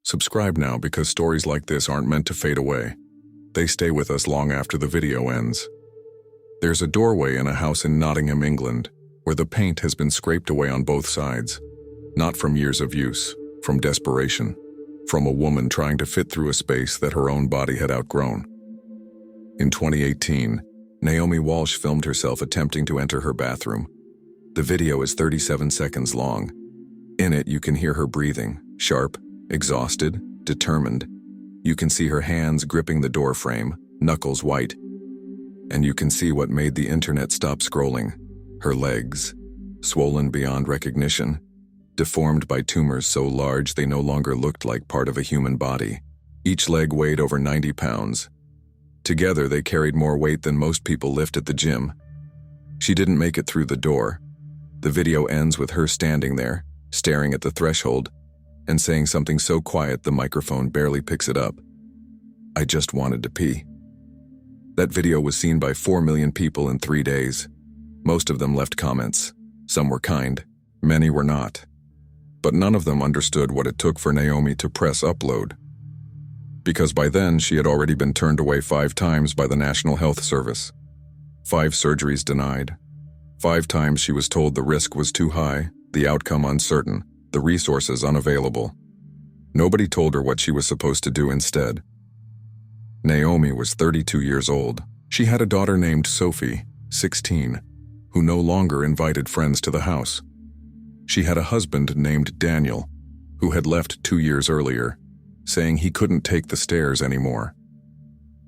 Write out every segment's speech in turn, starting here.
Subscribe now because stories like this aren't meant to fade away. They stay with us long after the video ends. There's a doorway in a house in Nottingham, England, where the paint has been scraped away on both sides. Not from years of use, from desperation, from a woman trying to fit through a space that her own body had outgrown. In 2018, Naomi Walsh filmed herself attempting to enter her bathroom. The video is 37 seconds long. In it, you can hear her breathing, sharp, exhausted, determined. You can see her hands gripping the door frame, knuckles white. And you can see what made the internet stop scrolling. Her legs, swollen beyond recognition, deformed by tumors so large they no longer looked like part of a human body. Each leg weighed over 90 pounds. Together, they carried more weight than most people lift at the gym. She didn't make it through the door. The video ends with her standing there, staring at the threshold, and saying something so quiet the microphone barely picks it up. "I just wanted to pee." That video was seen by 4 million people in 3 days. Most of them left comments. Some were kind, many were not. But none of them understood what it took for Naomi to press upload. Because by then she had already been turned away 5 times by the National Health Service. 5 surgeries denied. 5 times she was told the risk was too high, the outcome uncertain, the resources unavailable. Nobody told her what she was supposed to do instead. Naomi was 32 years old. She had a daughter named Sophie, 16, who no longer invited friends to the house. She had a husband named Daniel, who had left 2 years earlier, saying he couldn't take the stairs anymore.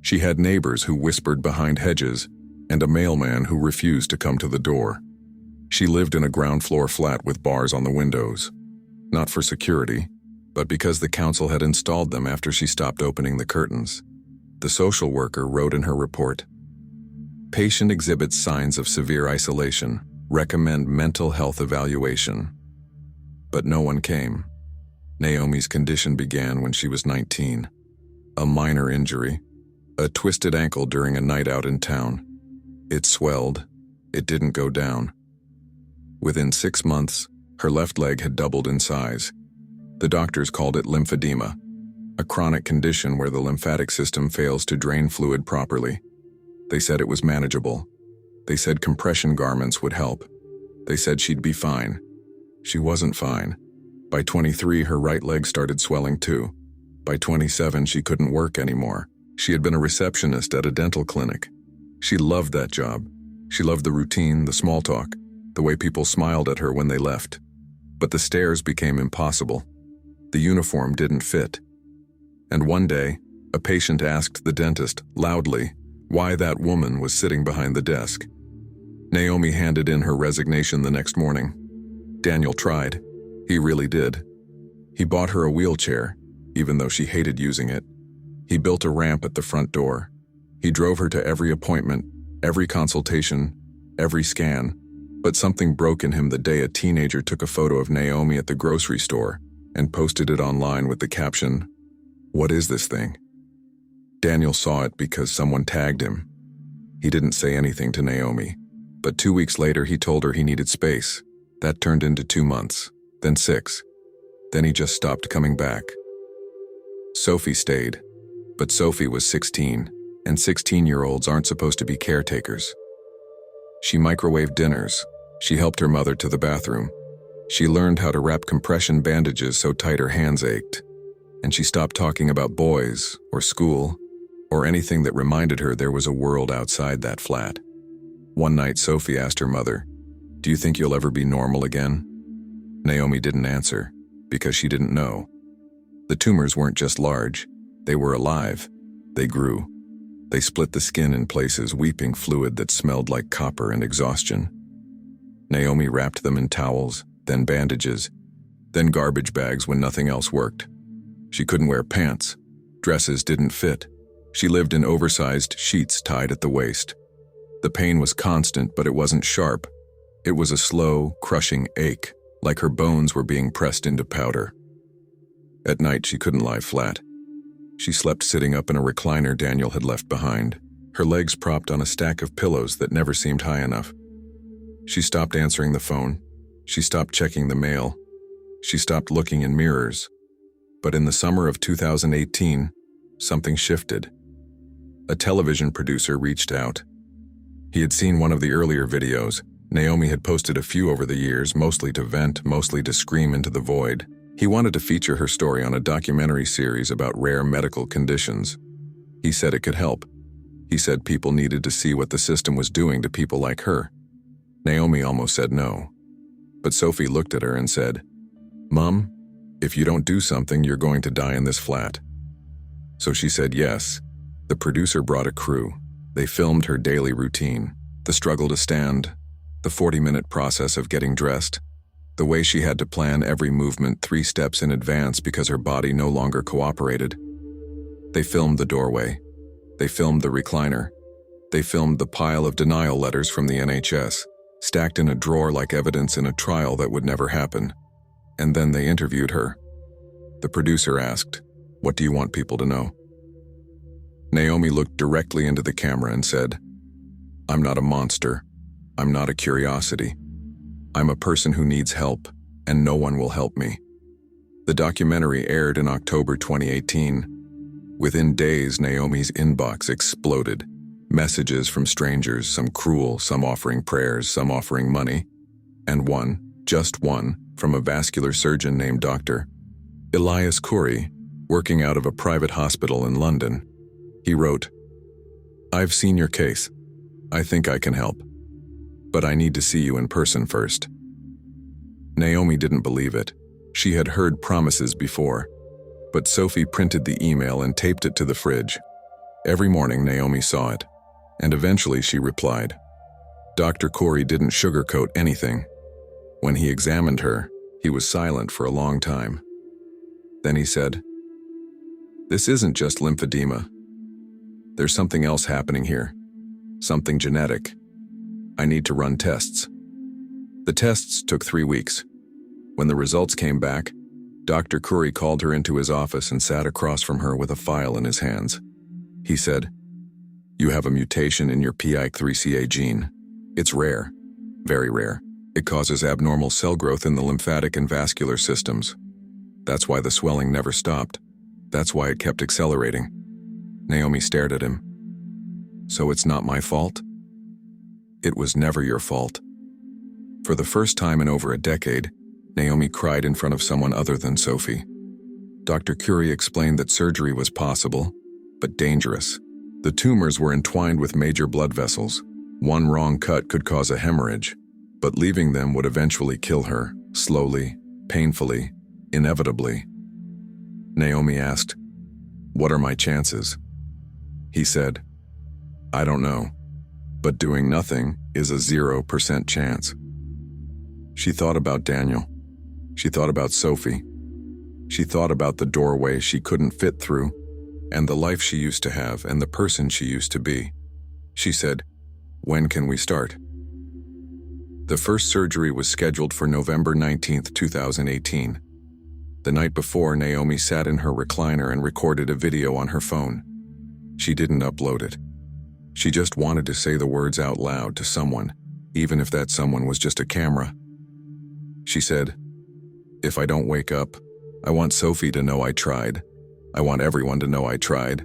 She had neighbors who whispered behind hedges, and a mailman who refused to come to the door. She lived in a ground-floor flat with bars on the windows. Not for security, but because the council had installed them after she stopped opening the curtains. The social worker wrote in her report, "Patient exhibits signs of severe isolation. Recommend mental health evaluation." But no one came. Naomi's condition began when she was 19. A minor injury, a twisted ankle during a night out in town. It swelled. It didn't go down. Within 6 months, her left leg had doubled in size. The doctors called it lymphedema, a chronic condition where the lymphatic system fails to drain fluid properly. They said it was manageable. They said compression garments would help. They said she'd be fine. She wasn't fine. By 23, her right leg started swelling too. By 27, she couldn't work anymore. She had been a receptionist at a dental clinic. She loved that job. She loved the routine, the small talk, the way people smiled at her when they left. But the stairs became impossible. The uniform didn't fit. And one day, a patient asked the dentist, loudly, why that woman was sitting behind the desk. Naomi handed in her resignation the next morning. Daniel tried. He really did. He bought her a wheelchair, even though she hated using it. He built a ramp at the front door. He drove her to every appointment, every consultation, every scan. But something broke in him the day a teenager took a photo of Naomi at the grocery store and posted it online with the caption, "What is this thing?" Daniel saw it because someone tagged him. He didn't say anything to Naomi, but 2 weeks later he told her he needed space. That turned into 2 months, then 6. Then he just stopped coming back. Sophie stayed, but Sophie was 16, and 16-year-olds aren't supposed to be caretakers. She microwaved dinners. She helped her mother to the bathroom. She learned how to wrap compression bandages so tight her hands ached. And she stopped talking about boys, or school, or anything that reminded her there was a world outside that flat. One night, Sophie asked her mother, "Do you think you'll ever be normal again?" Naomi didn't answer, because she didn't know. The tumors weren't just large. They were alive. They grew. They split the skin in places, weeping fluid that smelled like copper and exhaustion. Naomi wrapped them in towels, then bandages, then garbage bags when nothing else worked. She couldn't wear pants. Dresses didn't fit. She lived in oversized sheets tied at the waist. The pain was constant, but it wasn't sharp. It was a slow, crushing ache, like her bones were being pressed into powder. At night, she couldn't lie flat. She slept sitting up in a recliner Daniel had left behind, her legs propped on a stack of pillows that never seemed high enough. She stopped answering the phone. She stopped checking the mail. She stopped looking in mirrors. But in the summer of 2018, something shifted. A television producer reached out. He had seen one of the earlier videos. Naomi had posted a few over the years, mostly to vent, mostly to scream into the void. He wanted to feature her story on a documentary series about rare medical conditions. He said it could help. He said people needed to see what the system was doing to people like her. Naomi almost said no. But Sophie looked at her and said, "Mom, if you don't do something, you're going to die in this flat." So she said yes. The producer brought a crew. They filmed her daily routine, the struggle to stand, the 40-minute process of getting dressed, the way she had to plan every movement 3 steps in advance because her body no longer cooperated. They filmed the doorway. They filmed the recliner. They filmed the pile of denial letters from the NHS, stacked in a drawer like evidence in a trial that would never happen. And then they interviewed her. The producer asked, "What do you want people to know?" Naomi looked directly into the camera and said, "I'm not a monster. I'm not a curiosity. I'm a person who needs help, and no one will help me." The documentary aired in October 2018. Within days, Naomi's inbox exploded. Messages from strangers, some cruel, some offering prayers, some offering money. And one, just one, from a vascular surgeon named Dr. Elias Khoury, working out of a private hospital in London. He wrote, "I've seen your case. I think I can help. But I need to see you in person first." Naomi didn't believe it. She had heard promises before. But Sophie printed the email and taped it to the fridge. Every morning Naomi saw it. And eventually she replied. Dr. Khoury didn't sugarcoat anything. When he examined her, he was silent for a long time. Then he said, "This isn't just lymphedema. There's something else happening here. Something genetic. I need to run tests." The tests took 3 weeks. When the results came back, Dr. Khoury called her into his office and sat across from her with a file in his hands. He said, "You have a mutation in your PI3CA gene. It's rare, very rare. It causes abnormal cell growth in the lymphatic and vascular systems. That's why the swelling never stopped. That's why it kept accelerating." Naomi stared at him. "So it's not my fault?" "It was never your fault." For the first time in over a decade, Naomi cried in front of someone other than Sophie. Dr. Khoury explained that surgery was possible, but dangerous. The tumors were entwined with major blood vessels. One wrong cut could cause a hemorrhage, but leaving them would eventually kill her, slowly, painfully, inevitably. Naomi asked, "What are my chances?" He said, "I don't know, but doing nothing is a 0% chance." She thought about Daniel. She thought about Sophie. She thought about the doorway she couldn't fit through, and the life she used to have and the person she used to be. She said, "When can we start?" The first surgery was scheduled for November 19th, 2018. The night before, Naomi sat in her recliner and recorded a video on her phone. She didn't upload it. She just wanted to say the words out loud to someone, even if that someone was just a camera. She said, "If I don't wake up, I want Sophie to know I tried. I want everyone to know I tried.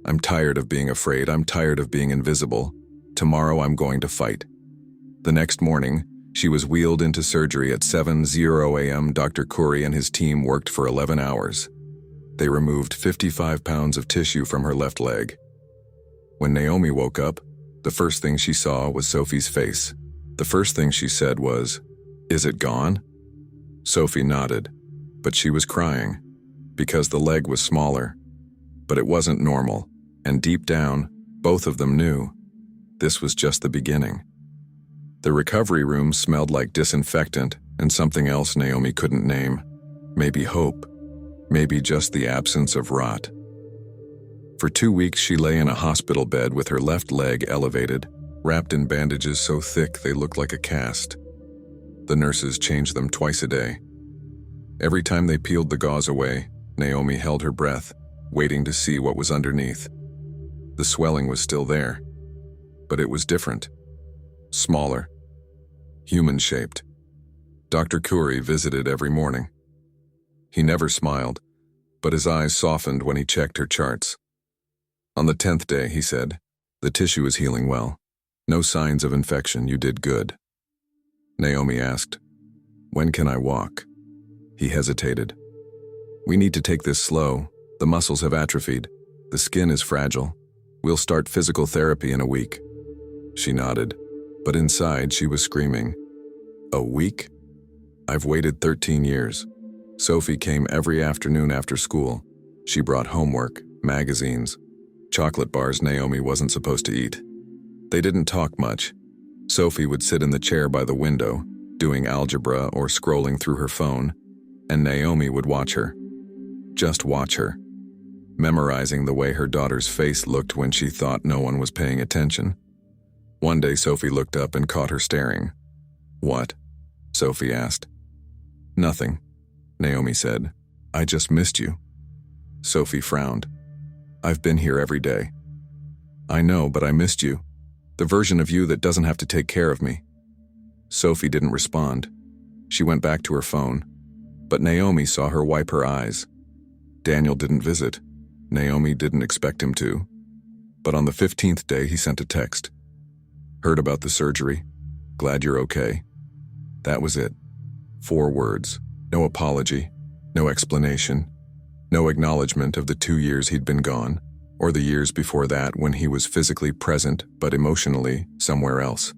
I'm tired of being afraid. I'm tired of being invisible. Tomorrow I'm going to fight." The next morning, she was wheeled into surgery at 7:00 a.m. Dr. Khoury and his team worked for 11 hours. They removed 55 pounds of tissue from her left leg. When Naomi woke up, the first thing she saw was Sophie's face. The first thing she said was, "Is it gone?" Sophie nodded, but she was crying, because the leg was smaller. But it wasn't normal, and deep down, both of them knew. This was just the beginning. The recovery room smelled like disinfectant and something else Naomi couldn't name. Maybe hope. Maybe just the absence of rot. For 2 weeks she lay in a hospital bed with her left leg elevated, wrapped in bandages so thick they looked like a cast. The nurses changed them twice a day. Every time they peeled the gauze away, Naomi held her breath, waiting to see what was underneath. The swelling was still there, but it was different. Smaller. Human-shaped. Dr. Khoury visited every morning. He never smiled, but his eyes softened when he checked her charts. On the 10th day, he said, "The tissue is healing well. No signs of infection, you did good." Naomi asked, "When can I walk?" He hesitated. "We need to take this slow. The muscles have atrophied. The skin is fragile. We'll start physical therapy in a week." She nodded, but inside she was screaming. "A week? I've waited 13 years. Sophie came every afternoon after school. She brought homework, magazines, chocolate bars Naomi wasn't supposed to eat. They didn't talk much. Sophie would sit in the chair by the window, doing algebra or scrolling through her phone, and Naomi would watch her. Just watch her, memorizing the way her daughter's face looked when she thought no one was paying attention. One day Sophie looked up and caught her staring. "What?" Sophie asked. "Nothing," Naomi said. "I just missed you." Sophie frowned. "I've been here every day." "I know, but I missed you. The version of you that doesn't have to take care of me." Sophie didn't respond. She went back to her phone, but Naomi saw her wipe her eyes. Daniel didn't visit. Naomi didn't expect him to. But on the 15th day, he sent a text. "Heard about the surgery. Glad you're okay." That was it. 4 words. No apology, no explanation, no acknowledgement of the 2 years he'd been gone, or the years before that when he was physically present but emotionally somewhere else.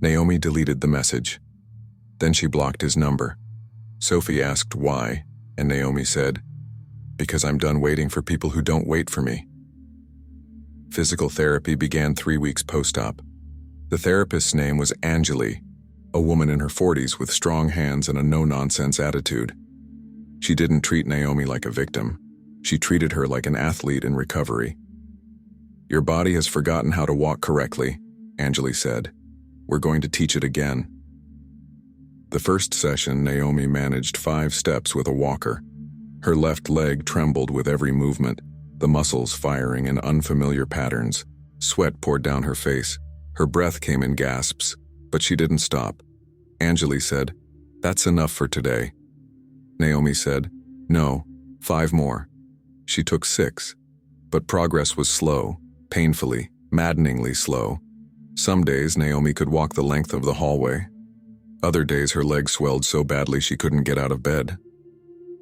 Naomi deleted the message. Then she blocked his number. Sophie asked why, and Naomi said, "Because I'm done waiting for people who don't wait for me." Physical therapy began 3 weeks post-op. The therapist's name was Angeli, a woman in her 40s with strong hands and a no-nonsense attitude. She didn't treat Naomi like a victim. She treated her like an athlete in recovery. "Your body has forgotten how to walk correctly," Angeli said. "We're going to teach it again." The first session, Naomi managed 5 steps with a walker. Her left leg trembled with every movement, the muscles firing in unfamiliar patterns. Sweat poured down her face. Her breath came in gasps, but she didn't stop. Angeli said, "That's enough for today." Naomi said, "No, 5 more." She took 6, but progress was slow, painfully, maddeningly slow. Some days Naomi could walk the length of the hallway. Other days her legs swelled so badly she couldn't get out of bed.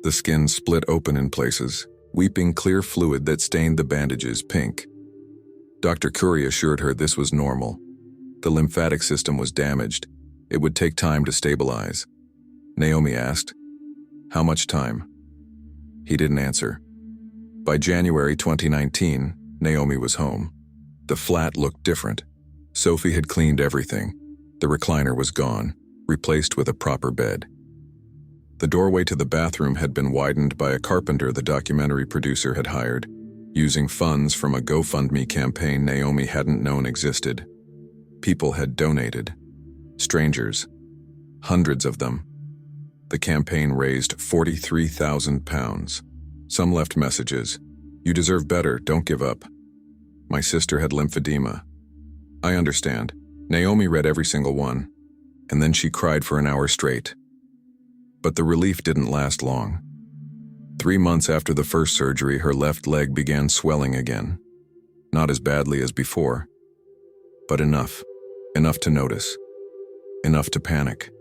The skin split open in places, weeping clear fluid that stained the bandages pink. Dr. Curry assured her this was normal. The lymphatic system was damaged. It would take time to stabilize. Naomi asked, "How much time?" He didn't answer. By January 2019, Naomi was home. The flat looked different. Sophie had cleaned everything. The recliner was gone, replaced with a proper bed. The doorway to the bathroom had been widened by a carpenter the documentary producer had hired, using funds from a GoFundMe campaign Naomi hadn't known existed. People had donated. Strangers. Hundreds of them. The campaign raised £43,000. Some left messages. "You deserve better, don't give up." "My sister had lymphedema." "I understand." Naomi read every single one, and then she cried for an hour straight. But the relief didn't last long. 3 months after the first surgery, her left leg began swelling again. Not as badly as before, but enough. Enough to notice. Enough to panic.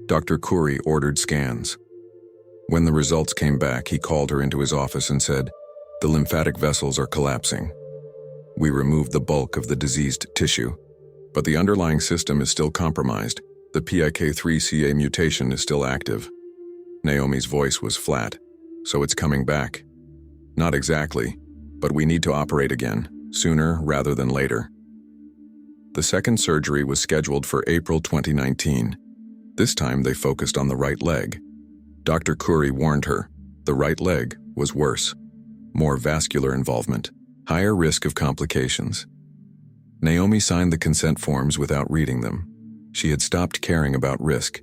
Dr. Curry ordered scans. When the results came back, he called her into his office and said, "The lymphatic vessels are collapsing. We removed the bulk of the diseased tissue, but the underlying system is still compromised. The PIK3CA mutation is still active." Naomi's voice was flat. "So it's coming back?" "Not exactly, but we need to operate again, sooner rather than later." The second surgery was scheduled for April 2019. This time they focused on the right leg. Dr. Curry warned her, the right leg was worse. More vascular involvement, higher risk of complications. Naomi signed the consent forms without reading them. She had stopped caring about risk.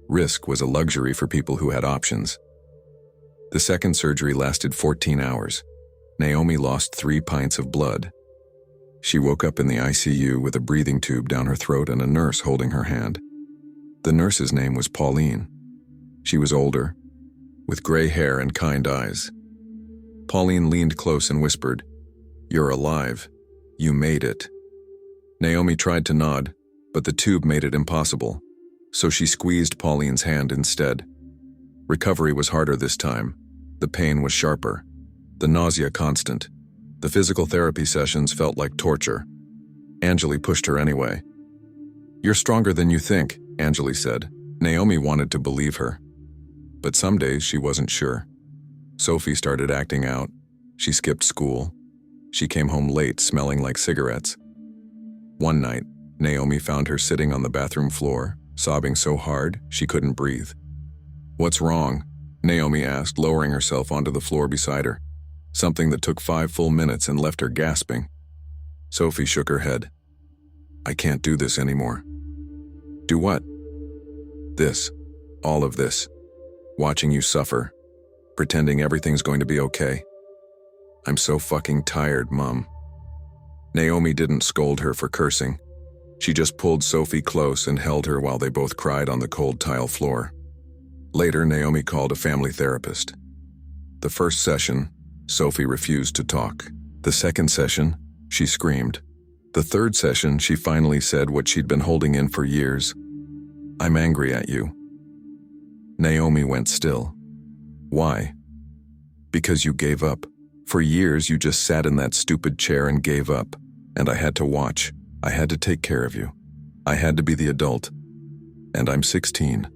Risk was a luxury for people who had options. The second surgery lasted 14 hours. Naomi lost 3 pints of blood. She woke up in the ICU with a breathing tube down her throat and a nurse holding her hand. The nurse's name was Pauline. She was older, with gray hair and kind eyes. Pauline leaned close and whispered, "You're alive. You made it." Naomi tried to nod, but the tube made it impossible, so she squeezed Pauline's hand instead. Recovery was harder this time. The pain was sharper. The nausea constant. The physical therapy sessions felt like torture. Anjali pushed her anyway. "You're stronger than you think," Anjali said. Naomi wanted to believe her. But some days she wasn't sure. Sophie started acting out. She skipped school. She came home late, smelling like cigarettes. One night, Naomi found her sitting on the bathroom floor, sobbing so hard she couldn't breathe. "What's wrong?" Naomi asked, lowering herself onto the floor beside her, something that took 5 full minutes and left her gasping. Sophie shook her head. "I can't do this anymore." "Do what?" "This. All of this. Watching you suffer. Pretending everything's going to be okay. I'm so fucking tired, Mom." Naomi didn't scold her for cursing. She just pulled Sophie close and held her while they both cried on the cold tile floor. Later, Naomi called a family therapist. The first session, Sophie refused to talk. The second session, she screamed. The third session, she finally said what she'd been holding in for years. "I'm angry at you." Naomi went still. "Why?" "Because you gave up. For years you just sat in that stupid chair and gave up. And I had to watch. I had to take care of you. I had to be the adult. And I'm 16.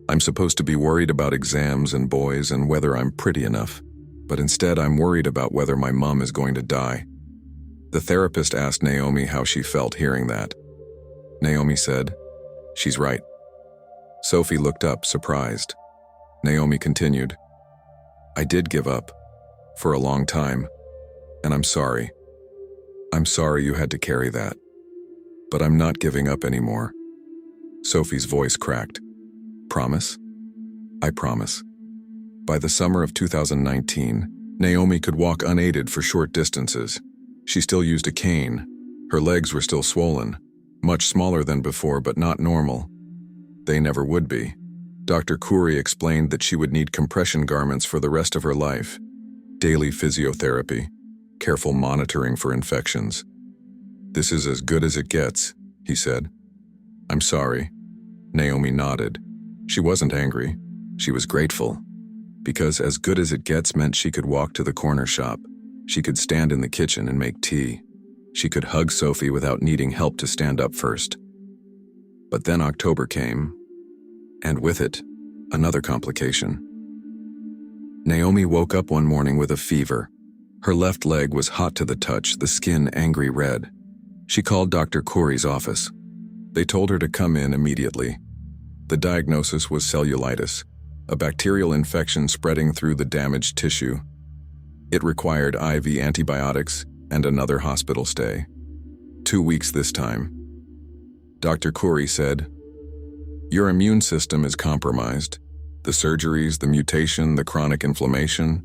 I'm supposed to be worried about exams and boys and whether I'm pretty enough. But instead I'm worried about whether my mom is going to die." The therapist asked Naomi how she felt hearing that. Naomi said, "She's right." Sophie looked up, surprised. Naomi continued, "I did give up. For a long time. And I'm sorry. I'm sorry you had to carry that. But I'm not giving up anymore." Sophie's voice cracked. "Promise?" "I promise." By the summer of 2019, Naomi could walk unaided for short distances. She still used a cane. Her legs were still swollen, much smaller than before but not normal. They never would be. Dr. Khoury explained that she would need compression garments for the rest of her life, daily physiotherapy, careful monitoring for infections. "This is as good as it gets," he said. "I'm sorry." Naomi nodded. She wasn't angry. She was grateful. Because as good as it gets meant she could walk to the corner shop. She could stand in the kitchen and make tea. She could hug Sophie without needing help to stand up first. But then October came, and with it, another complication. Naomi woke up one morning with a fever. Her left leg was hot to the touch, the skin angry red. She called Dr. Khoury's office. They told her to come in immediately. The diagnosis was cellulitis, a bacterial infection spreading through the damaged tissue. It required IV antibiotics and another hospital stay. 2 weeks this time. Dr. Khoury said, "Your immune system is compromised. The surgeries, the mutation, the chronic inflammation,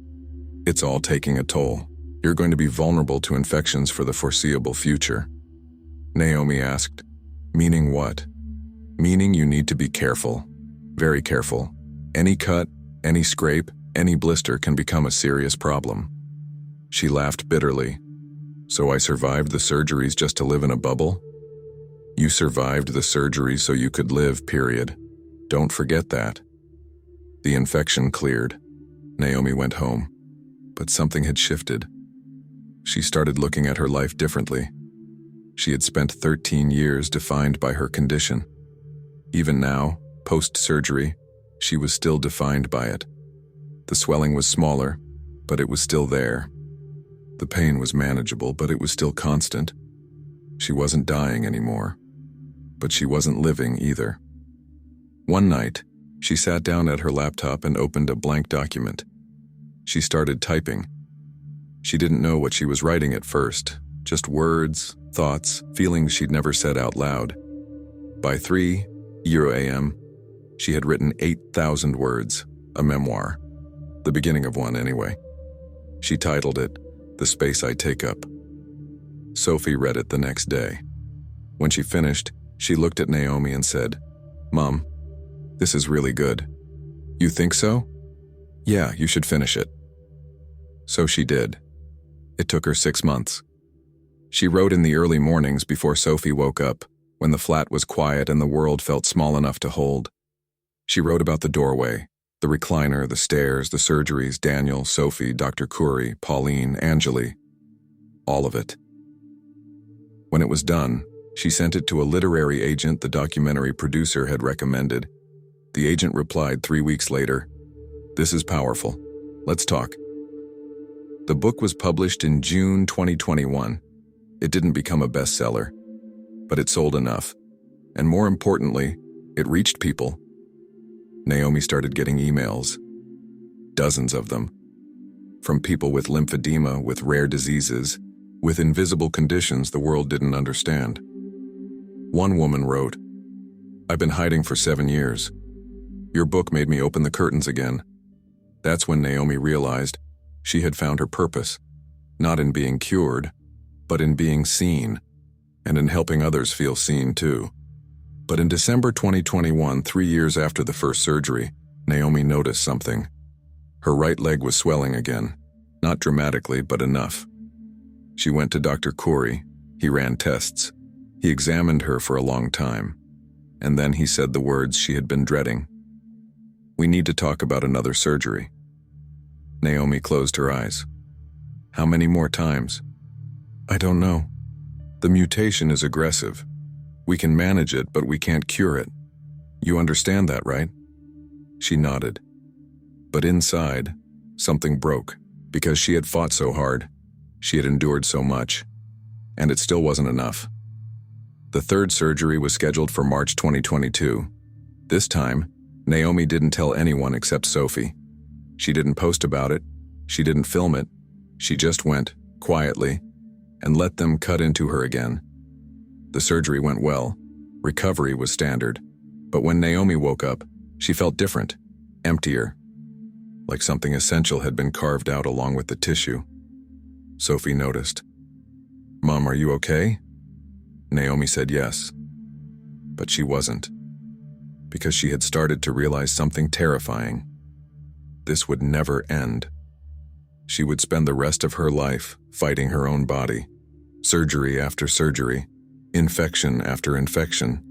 it's all taking a toll. You're going to be vulnerable to infections for the foreseeable future." Naomi asked, "Meaning what?" "Meaning you need to be careful. Very careful. Any cut, any scrape, any blister can become a serious problem." She laughed bitterly. "So I survived the surgeries just to live in a bubble?" "You survived the surgeries so you could live, period. Don't forget that." The infection cleared. Naomi went home. But something had shifted. She started looking at her life differently. She had spent 13 years defined by her condition. Even now, post-surgery, she was still defined by it. The swelling was smaller, but it was still there. The pain was manageable, but it was still constant. She wasn't dying anymore, but she wasn't living either. One night, she sat down at her laptop and opened a blank document. She started typing. She didn't know what she was writing at first, just words, thoughts, feelings she'd never said out loud. By 3 a.m., she had written 8,000 words, a memoir, the beginning of one anyway. She titled it, "The Space I Take Up." Sophie read it the next day. When she finished, she looked at Naomi and said, "Mom, this is really good." "You think so?" Yeah, you should finish it. So she did. It took her 6 months. She wrote in the early mornings before Sophie woke up, when the flat was quiet and the world felt small enough to hold. She wrote about the doorway, the recliner, the stairs, the surgeries, Daniel, Sophie, Dr. Curry, Pauline, Angeli. All of it. When it was done, she sent it to a literary agent the documentary producer had recommended. The agent replied 3 weeks later, "This is powerful. Let's talk." The book was published in June 2021. It didn't become a bestseller, but it sold enough. And more importantly, it reached people. Naomi started getting emails, dozens of them, from people with lymphedema, with rare diseases, with invisible conditions the world didn't understand. One woman wrote, "I've been hiding for 7 years. Your book made me open the curtains again." That's when Naomi realized she had found her purpose, not in being cured, but in being seen, and in helping others feel seen too. But in December 2021, 3 years after the first surgery, Naomi noticed something. Her right leg was swelling again, not dramatically, but enough. She went to Dr. Curry. He ran tests. He examined her for a long time, and then he said the words she had been dreading. "We need to talk about another surgery." Naomi closed her eyes. "How many more times?" "I don't know. The mutation is aggressive. We can manage it, but we can't cure it. You understand that, right?" She nodded. But inside, something broke, because she had fought so hard. She had endured so much, and it still wasn't enough. The third surgery was scheduled for March 2022. This time, Naomi didn't tell anyone except Sophie. She didn't post about it. She didn't film it. She just went, quietly, and let them cut into her again. The surgery went well. Recovery was standard. But when Naomi woke up, she felt different, emptier, like something essential had been carved out along with the tissue. Sophie noticed. "Mom, are you okay?" Naomi said yes. But she wasn't, because she had started to realize something terrifying. This would never end. She would spend the rest of her life fighting her own body, surgery after surgery, infection after infection,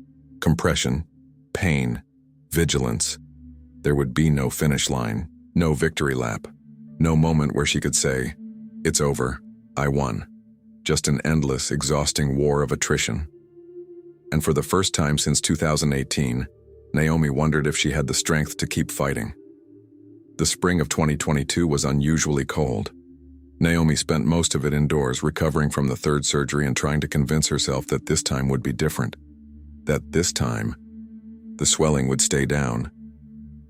compression, pain, vigilance. There would be no finish line, no victory lap, no moment where she could say, "It's over, I won." Just an endless, exhausting war of attrition. And for the first time since 2018, Naomi wondered if she had the strength to keep fighting. The spring of 2022 was unusually cold. Naomi spent most of it indoors, recovering from the third surgery and trying to convince herself that this time would be different. That this time, the swelling would stay down.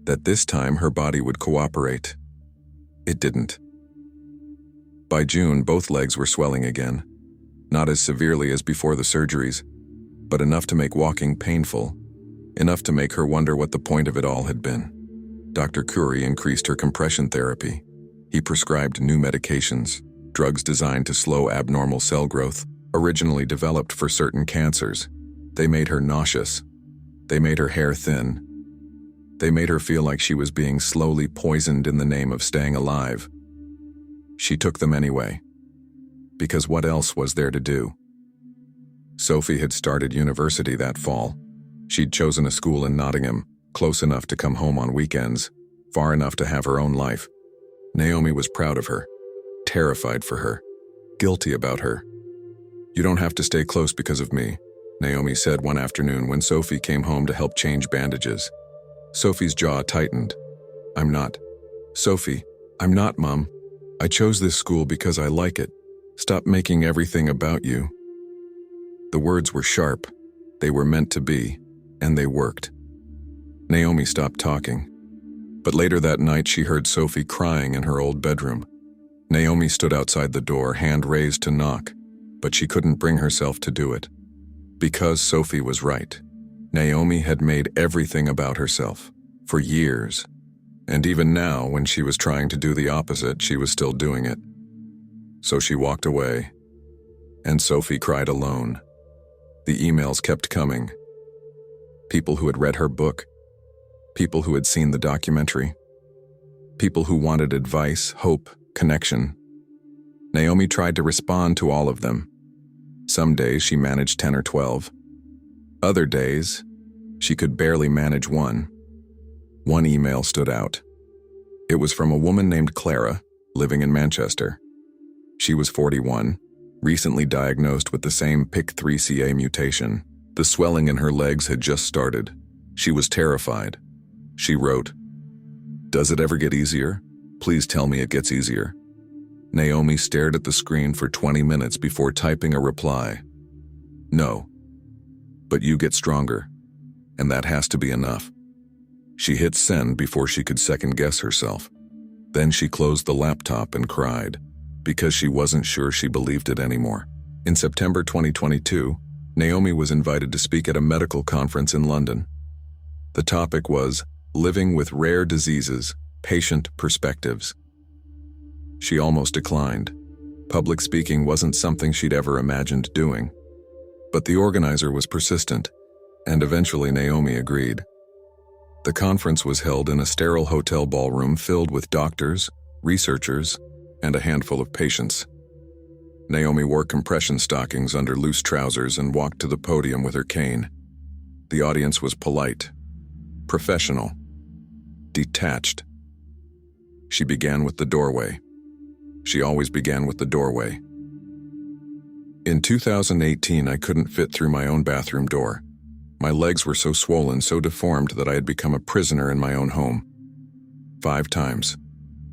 That this time, her body would cooperate. It didn't. By June, both legs were swelling again. Not as severely as before the surgeries, but enough to make walking painful, enough to make her wonder what the point of it all had been. Dr. Curry increased her compression therapy. He prescribed new medications, drugs designed to slow abnormal cell growth, originally developed for certain cancers. They made her nauseous. They made her hair thin. They made her feel like she was being slowly poisoned in the name of staying alive. She took them anyway, because what else was there to do? Sophie had started university that fall. She'd chosen a school in Nottingham, close enough to come home on weekends, far enough to have her own life. Naomi was proud of her, terrified for her, guilty about her. "You don't have to stay close because of me," Naomi said one afternoon when Sophie came home to help change bandages. Sophie's jaw tightened. "I'm not." "Sophie, I'm not, Mom. I chose this school because I like it. Stop making everything about you." The words were sharp. They were meant to be, and they worked. Naomi stopped talking. But later that night, she heard Sophie crying in her old bedroom. Naomi stood outside the door, hand raised to knock, but she couldn't bring herself to do it. Because Sophie was right. Naomi had made everything about herself, for years. And even now, when she was trying to do the opposite, she was still doing it. So she walked away, and Sophie cried alone. The emails kept coming. People who had read her book, people who had seen the documentary. people who wanted advice, hope, connection. Naomi tried to respond to all of them. Some days she managed 10 or 12. Other days, she could barely manage one. One email stood out. It was from a woman named Clara, living in Manchester. She was 41, recently diagnosed with the same PIK3CA mutation. The swelling in her legs had just started. She was terrified. She wrote, "Does it ever get easier? Please tell me it gets easier." Naomi stared at the screen for 20 minutes before typing a reply. "No. But you get stronger, and that has to be enough." She hit send before she could second-guess herself. Then she closed the laptop and cried, because she wasn't sure she believed it anymore. In September 2022, Naomi was invited to speak at a medical conference in London. The topic was Living with Rare Diseases, Patient Perspectives. She almost declined. Public speaking wasn't something she'd ever imagined doing. But the organizer was persistent, and eventually Naomi agreed. The conference was held in a sterile hotel ballroom filled with doctors, researchers, and a handful of patients. Naomi wore compression stockings under loose trousers and walked to the podium with her cane. The audience was polite, professional, detached. She began with the doorway. She always began with the doorway. In 2018, I couldn't fit through my own bathroom door. My legs were so swollen, so deformed that I had become a prisoner in my own home. 5 times.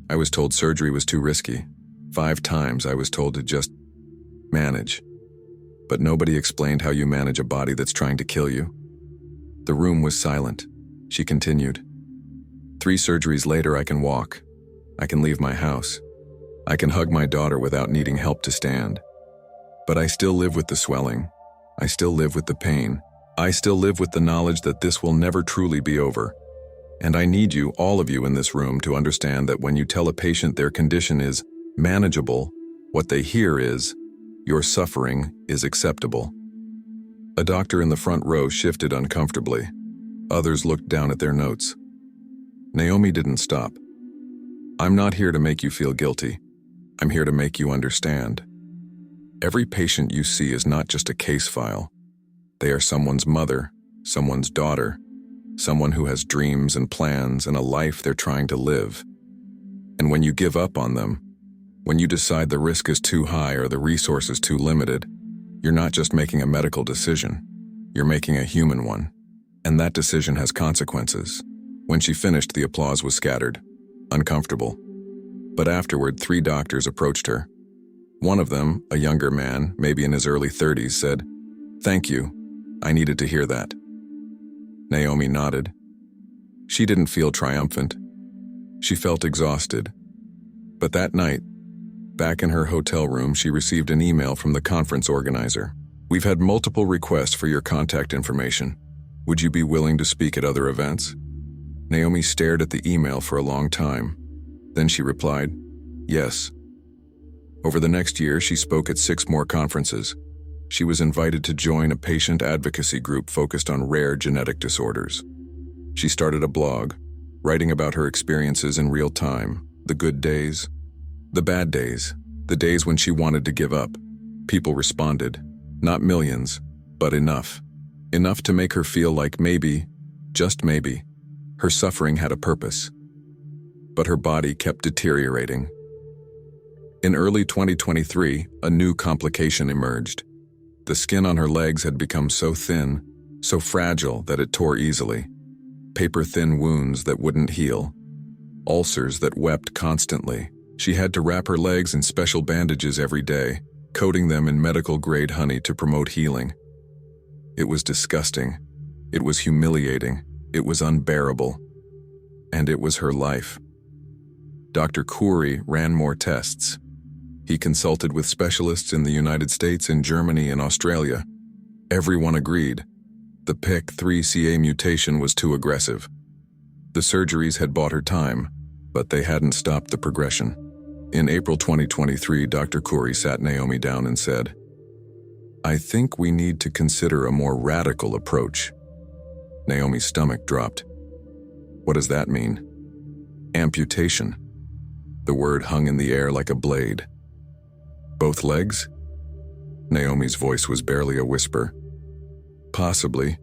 I was told surgery was too risky. 5 times I was told to just manage. But nobody explained how you manage a body that's trying to kill you. The room was silent. She continued. 3 surgeries later, I can walk. I can leave my house. I can hug my daughter without needing help to stand. But I still live with the swelling. I still live with the pain. I still live with the knowledge that this will never truly be over. And I need you, all of you in this room, to understand that when you tell a patient their condition is manageable, what they hear is, your suffering is acceptable. A doctor in the front row shifted uncomfortably. Others looked down at their notes. Naomi didn't stop. I'm not here to make you feel guilty. I'm here to make you understand. Every patient you see is not just a case file. They are someone's mother, someone's daughter, someone who has dreams and plans and a life they're trying to live. And when you give up on them, when you decide the risk is too high or the resources too limited, you're not just making a medical decision, you're making a human one. And that decision has consequences. When she finished, the applause was scattered, uncomfortable. But afterward, 3 doctors approached her. One of them, a younger man, maybe in his early 30s, said, "Thank you. I needed to hear that." Naomi nodded. She didn't feel triumphant. She felt exhausted. But that night, back in her hotel room, she received an email from the conference organizer. "We've had multiple requests for your contact information. Would you be willing to speak at other events?" Naomi stared at the email for a long time. Then she replied, "Yes." Over the next year, she spoke at 6 more conferences. She was invited to join a patient advocacy group focused on rare genetic disorders. She started a blog, writing about her experiences in real time, the good days, the bad days, the days when she wanted to give up. People responded, not millions, but enough. Enough to make her feel like maybe, just maybe, her suffering had a purpose. But her body kept deteriorating. In early 2023, a new complication emerged. The skin on her legs had become so thin, so fragile that it tore easily. Paper-thin wounds that wouldn't heal. Ulcers that wept constantly. She had to wrap her legs in special bandages every day, coating them in medical-grade honey to promote healing. It was disgusting. It was humiliating. It was unbearable. And it was her life. Dr. Khoury ran more tests. He consulted with specialists in the United States, in Germany, and Australia. Everyone agreed. The PIK3CA mutation was too aggressive. The surgeries had bought her time, but they hadn't stopped the progression. In April 2023, Dr. Khoury sat Naomi down and said, "I think we need to consider a more radical approach." Naomi's stomach dropped. "What does that mean?" Amputation. The word hung in the air like a blade. Both legs? Naomi's voice was barely a whisper. Possibly,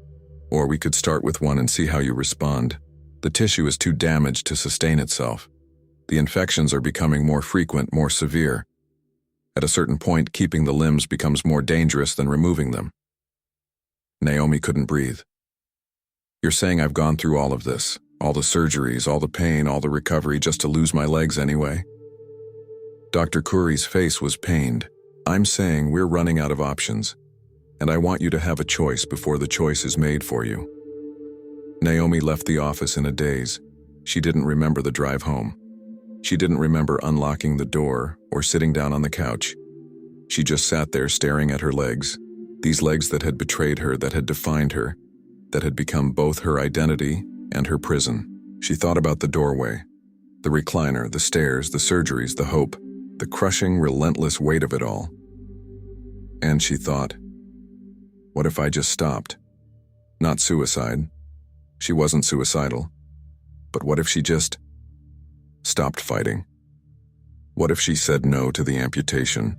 or we could start with one and see how you respond. The tissue is too damaged to sustain itself. The infections are becoming more frequent, more severe. At a certain point, keeping the limbs becomes more dangerous than removing them. Naomi couldn't breathe. You're saying I've gone through all of this, all the surgeries, all the pain, all the recovery, just to lose my legs anyway? Dr. Curry's face was pained. I'm saying we're running out of options, and I want you to have a choice before the choice is made for you. Naomi left the office in a daze. She didn't remember the drive home. She didn't remember unlocking the door or sitting down on the couch. She just sat there staring at her legs, these legs that had betrayed her, that had defined her, that had become both her identity and her prison. She thought about the doorway, the recliner, the stairs, the surgeries, the hope, the crushing, relentless weight of it all. And she thought, what if I just stopped? Not suicide. She wasn't suicidal. But what if she just stopped fighting? What if she said no to the amputation,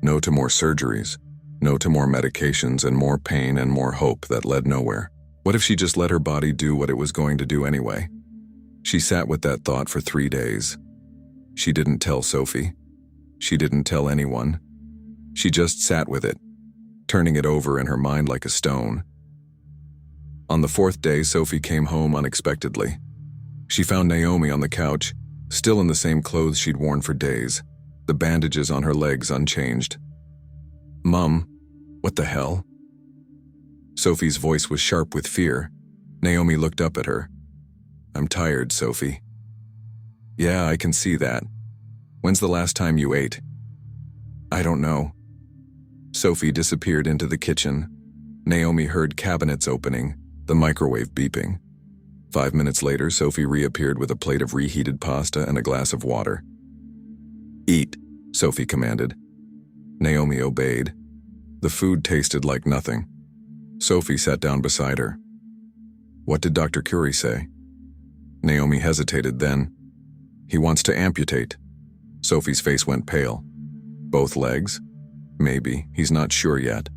no to more surgeries, no to more medications and more pain and more hope that led nowhere? What if she just let her body do what it was going to do anyway? She sat with that thought for 3 days. She didn't tell Sophie. She didn't tell anyone. She just sat with it, turning it over in her mind like a stone. On the 4th day, Sophie came home unexpectedly. She found Naomi on the couch, still in the same clothes she'd worn for days, the bandages on her legs unchanged. Mum, what the hell? Sophie's voice was sharp with fear. Naomi looked up at her. I'm tired, Sophie. Yeah, I can see that. When's the last time you ate? I don't know. Sophie disappeared into the kitchen. Naomi heard cabinets opening, the microwave beeping. 5 minutes later, Sophie reappeared with a plate of reheated pasta and a glass of water. Eat, Sophie commanded. Naomi obeyed. The food tasted like nothing. Sophie sat down beside her. What did Dr. Curry say? Naomi hesitated then. He wants to amputate. Sophie's face went pale. Both legs? Maybe, he's not sure yet.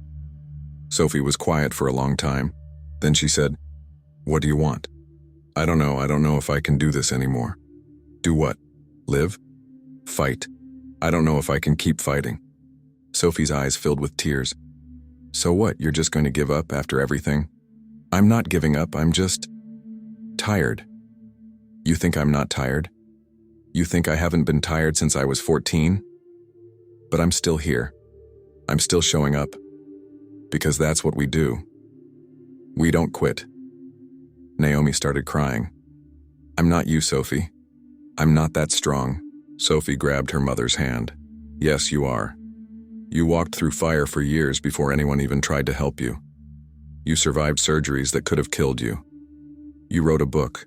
Sophie was quiet for a long time. Then she said, What do you want? I don't know if I can do this anymore. Do what? Live? Fight. I don't know if I can keep fighting. Sophie's eyes filled with tears. So what, you're just going to give up after everything? I'm not giving up, I'm just tired. You think I'm not tired? You think I haven't been tired since I was 14? But I'm still here. I'm still showing up. Because that's what we do. We don't quit. Naomi started crying. I'm not you, Sophie. I'm not that strong. Sophie grabbed her mother's hand. Yes, you are. You walked through fire for years before anyone even tried to help you. You survived surgeries that could have killed you. You wrote a book.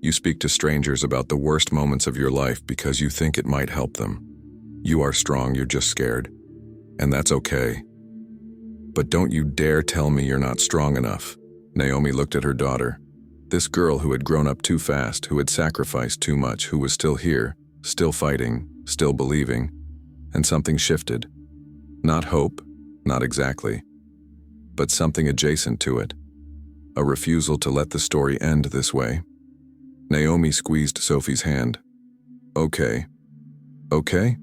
You speak to strangers about the worst moments of your life because you think it might help them. You are strong, you're just scared. And that's okay. But don't you dare tell me you're not strong enough. Naomi looked at her daughter. This girl who had grown up too fast, who had sacrificed too much, who was still here, still fighting, still believing. And something shifted. Not hope, not exactly, but something adjacent to it. A refusal to let the story end this way. Naomi squeezed Sophie's hand. Okay. Okay?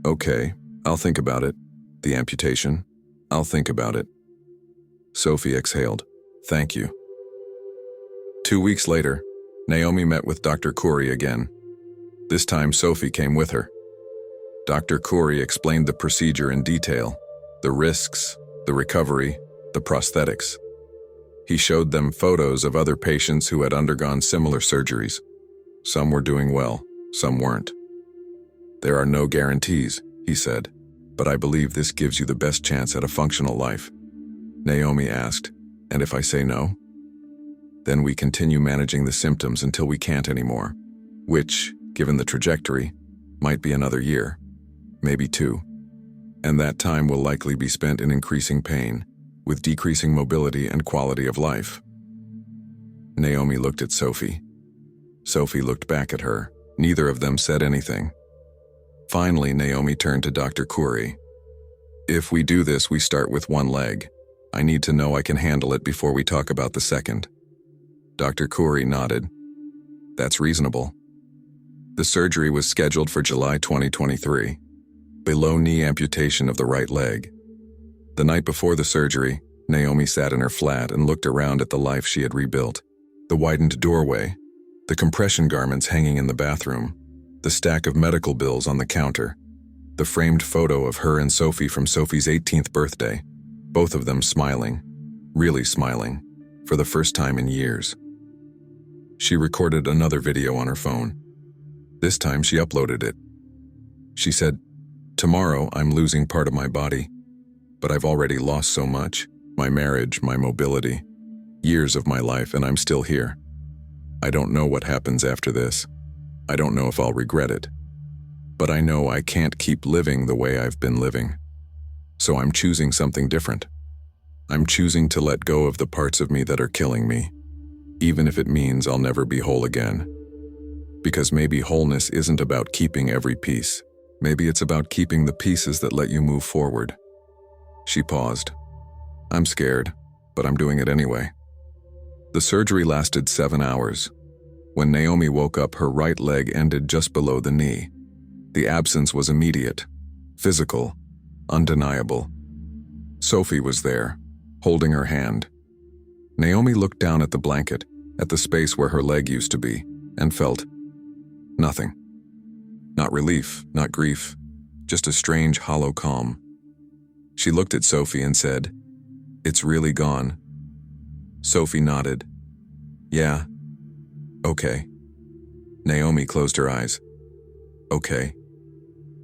Okay, I'll think about it. The amputation. I'll think about it. Sophie exhaled. Thank you. 2 weeks later, Naomi met with Dr. Curry again. This time Sophie came with her. Dr. Curry explained the procedure in detail, the risks, the recovery, the prosthetics. He showed them photos of other patients who had undergone similar surgeries. Some were doing well, some weren't. There are no guarantees, he said, but I believe this gives you the best chance at a functional life. Naomi asked, and if I say no? Then we continue managing the symptoms until we can't anymore, which, given the trajectory, might be another year, maybe 2. And that time will likely be spent in increasing pain, with decreasing mobility and quality of life. Naomi looked at Sophie. Sophie looked back at her. Neither of them said anything. Finally, Naomi turned to Dr. Khoury. "If we do this, we start with one leg. I need to know I can handle it before we talk about the second." Dr. Khoury nodded. "That's reasonable." The surgery was scheduled for July 2023. Below-knee amputation of the right leg. The night before the surgery, Naomi sat in her flat and looked around at the life she had rebuilt. The widened doorway, the compression garments hanging in the bathroom, the stack of medical bills on the counter, the framed photo of her and Sophie from Sophie's 18th birthday, both of them smiling, really smiling, for the first time in years. She recorded another video on her phone. This time she uploaded it. She said, "Tomorrow I'm losing part of my body, but I've already lost so much, my marriage, my mobility, years of my life, and I'm still here. I don't know what happens after this. I don't know if I'll regret it. But I know I can't keep living the way I've been living. So I'm choosing something different. I'm choosing to let go of the parts of me that are killing me, even if it means I'll never be whole again. Because maybe wholeness isn't about keeping every piece. Maybe it's about keeping the pieces that let you move forward." She paused. "I'm scared, but I'm doing it anyway." The surgery lasted 7 hours. When Naomi woke up, her right leg ended just below the knee. The absence was immediate, physical, undeniable. Sophie was there, holding her hand. Naomi looked down at the blanket, at the space where her leg used to be, and felt nothing. Not relief, not grief, just a strange, hollow calm. She looked at Sophie and said, "It's really gone." Sophie nodded. "Yeah. Okay." Naomi closed her eyes. "Okay."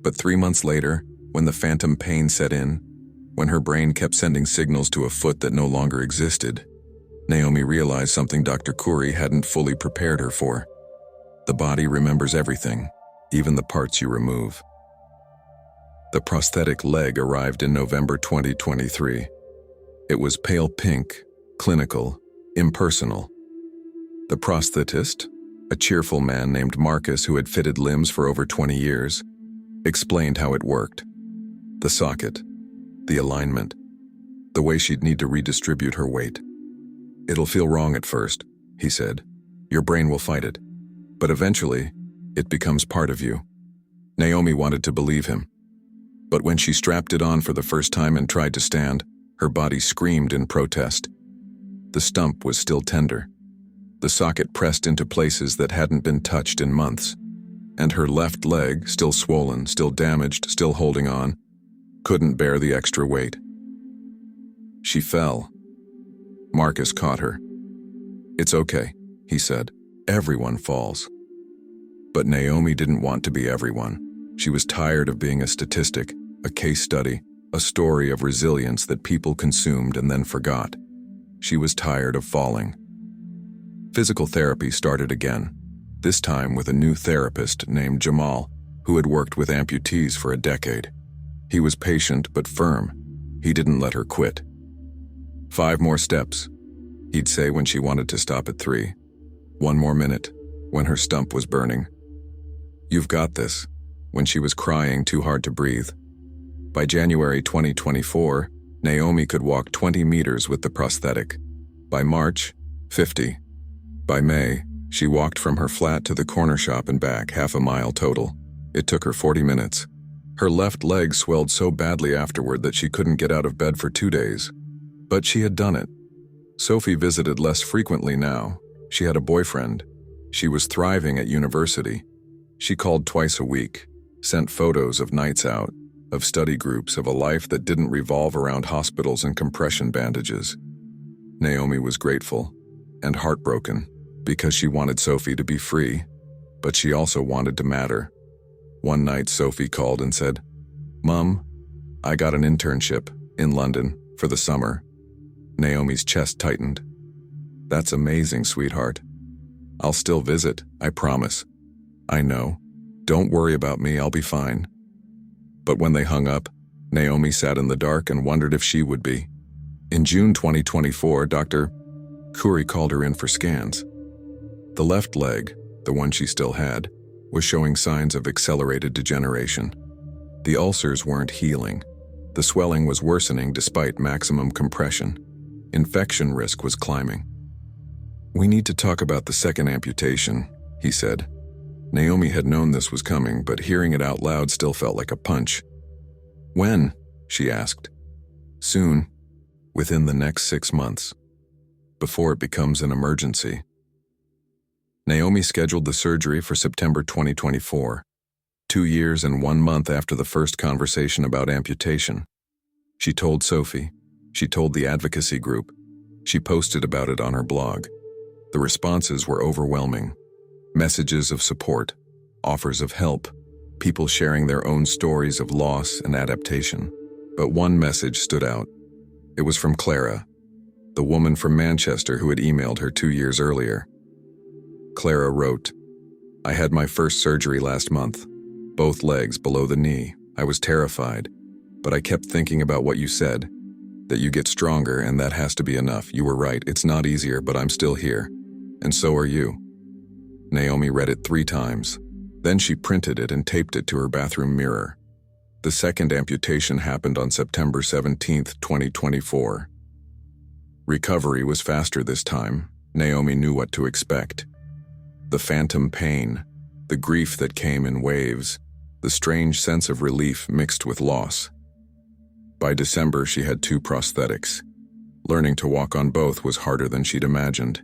But 3 months later, when the phantom pain set in, when her brain kept sending signals to a foot that no longer existed, Naomi realized something Dr. Khoury hadn't fully prepared her for. The body remembers everything, even the parts you remove. The prosthetic leg arrived in November 2023. It was pale pink, clinical, impersonal. The prosthetist, a cheerful man named Marcus who had fitted limbs for over 20 years, explained how it worked. The socket, the alignment, the way she'd need to redistribute her weight. "It'll feel wrong at first," he said. "Your brain will fight it. But eventually, it becomes part of you." Naomi wanted to believe him. But when she strapped it on for the first time and tried to stand, her body screamed in protest. The stump was still tender. The socket pressed into places that hadn't been touched in months. And her left leg, still swollen, still damaged, still holding on, couldn't bear the extra weight. She fell. Marcus caught her. "It's okay," he said. "Everyone falls." But Naomi didn't want to be everyone. She was tired of being a statistic, a case study, a story of resilience that people consumed and then forgot. She was tired of falling. Physical therapy started again, this time with a new therapist named Jamal, who had worked with amputees for a decade. He was patient but firm. He didn't let her quit. 5 more steps, he'd say when she wanted to stop at 3. 1 more minute, when her stump was burning. "You've got this," when she was crying too hard to breathe. By January 2024, Naomi could walk 20 meters with the prosthetic. By March, 50. By May, she walked from her flat to the corner shop and back, half a mile total. It took her 40 minutes. Her left leg swelled so badly afterward that she couldn't get out of bed for 2 days. But she had done it. Sophie visited less frequently now. She had a boyfriend. She was thriving at university. She called twice a week, sent photos of nights out, of study groups, of a life that didn't revolve around hospitals and compression bandages. Naomi was grateful and heartbroken because she wanted Sophie to be free, but she also wanted to matter. One night Sophie called and said, "Mom, I got an internship in London for the summer." Naomi's chest tightened. "That's amazing, sweetheart. I'll still visit, I promise." "I know. Don't worry about me, I'll be fine." But when they hung up, Naomi sat in the dark and wondered if she would be. In June 2024, Dr. Khoury called her in for scans. The left leg, the one she still had, was showing signs of accelerated degeneration. The ulcers weren't healing. The swelling was worsening despite maximum compression. Infection risk was climbing. "We need to talk about the second amputation," he said. Naomi had known this was coming, but hearing it out loud still felt like a punch. "When?" she asked. "Soon. Within the next 6 months. Before it becomes an emergency." Naomi scheduled the surgery for September 2024, 2 years and 1 month after the first conversation about amputation. She told Sophie. She told the advocacy group. She posted about it on her blog. The responses were overwhelming. Messages of support, offers of help, people sharing their own stories of loss and adaptation. But one message stood out. It was from Clara, the woman from Manchester who had emailed her 2 years earlier. Clara wrote, "I had my first surgery last month. Both legs below the knee. I was terrified, but I kept thinking about what you said, that you get stronger and that has to be enough. You were right, it's not easier, but I'm still here. And so are you." Naomi read it 3 times. Then she printed it and taped it to her bathroom mirror. The second amputation happened on September 17, 2024. Recovery was faster this time. Naomi knew what to expect. The phantom pain, the grief that came in waves, the strange sense of relief mixed with loss. By December, she had 2 prosthetics. Learning to walk on both was harder than she'd imagined.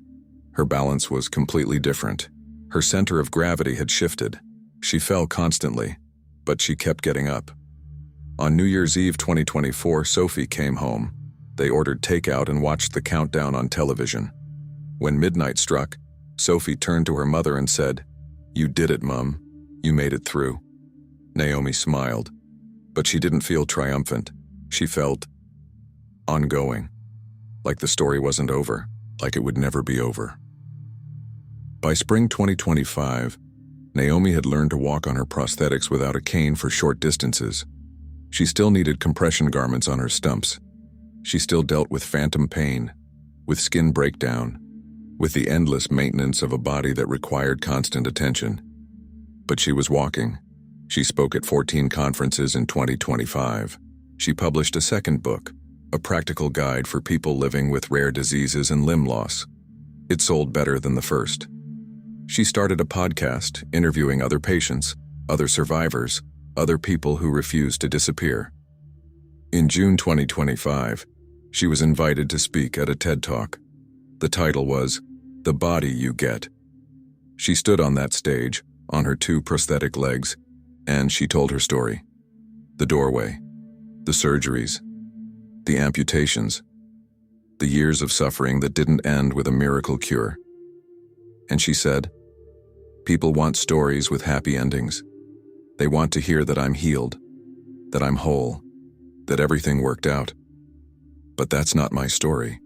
Her balance was completely different. Her center of gravity had shifted. She fell constantly, but she kept getting up. On New Year's Eve 2024, Sophie came home. They ordered takeout and watched the countdown on television. When midnight struck, Sophie turned to her mother and said, "You did it, Mum. You made it through." Naomi smiled, but she didn't feel triumphant. She felt ongoing, like the story wasn't over, like it would never be over. By spring 2025, Naomi had learned to walk on her prosthetics without a cane for short distances. She still needed compression garments on her stumps. She still dealt with phantom pain, with skin breakdown, with the endless maintenance of a body that required constant attention. But she was walking. She spoke at 14 conferences in 2025. She published a second book, a practical guide for people living with rare diseases and limb loss. It sold better than the first. She started a podcast, interviewing other patients, other survivors, other people who refused to disappear. In June 2025, she was invited to speak at a TED Talk. The title was, "The Body You Get." She stood on that stage, on her 2 prosthetic legs, and she told her story. The doorway, the surgeries, the amputations, the years of suffering that didn't end with a miracle cure. And she said, "People want stories with happy endings. They want to hear that I'm healed, that I'm whole, that everything worked out. But that's not my story.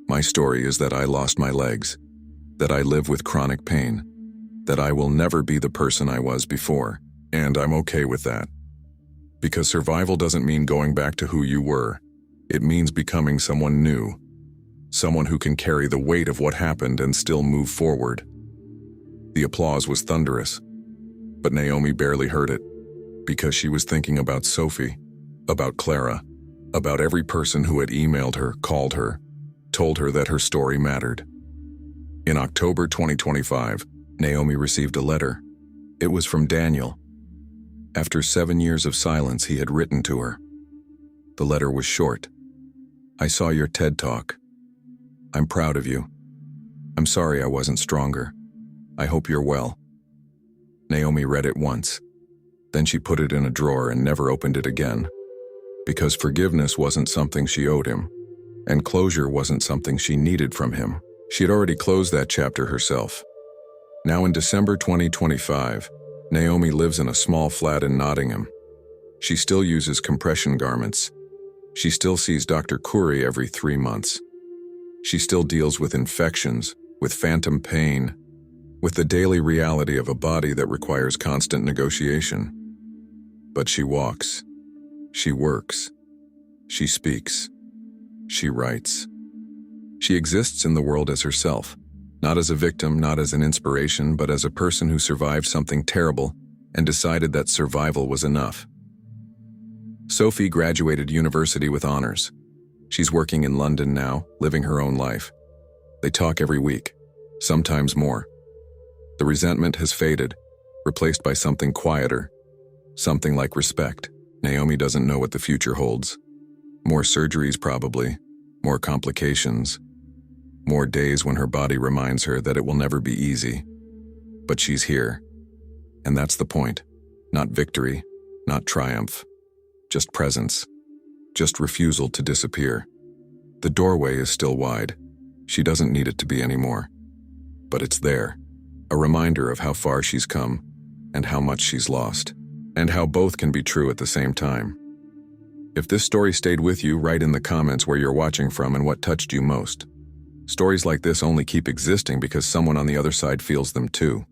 My story is that I lost my legs, that I live with chronic pain, that I will never be the person I was before, and I'm okay with that. Because survival doesn't mean going back to who you were. It means becoming someone new, someone who can carry the weight of what happened and still move forward." The applause was thunderous, but Naomi barely heard it, because she was thinking about Sophie, about Clara, about every person who had emailed her, called her, told her that her story mattered. In October 2025, Naomi received a letter. It was from Daniel. After 7 years of silence, he had written to her. The letter was short. "I saw your TED Talk. I'm proud of you. I'm sorry I wasn't stronger. I hope you're well." Naomi read it once. Then she put it in a drawer and never opened it again. Because forgiveness wasn't something she owed him, and closure wasn't something she needed from him. She had already closed that chapter herself. Now in December 2025, Naomi lives in a small flat in Nottingham. She still uses compression garments. She still sees Dr. Khoury every 3 months. She still deals with infections, with phantom pain, with the daily reality of a body that requires constant negotiation. But she walks. She works. She speaks. She writes. She exists in the world as herself, Not as a victim, not as an inspiration, but as a person who survived something terrible and decided that survival was enough. Sophie graduated university with honors. She's working in London now, living her own life. They talk every week, sometimes more. The resentment has faded, replaced by something quieter, something like respect. Naomi doesn't know what the future holds. More surgeries probably, more complications, more days when her body reminds her that it will never be easy. But she's here. And that's the point. Not victory, not triumph. Just presence. Just refusal to disappear. The doorway is still wide. She doesn't need it to be anymore. But it's there. A reminder of how far she's come, and how much she's lost, and how both can be true at the same time. If this story stayed with you, write in the comments where you're watching from and what touched you most. Stories like this only keep existing because someone on the other side feels them too.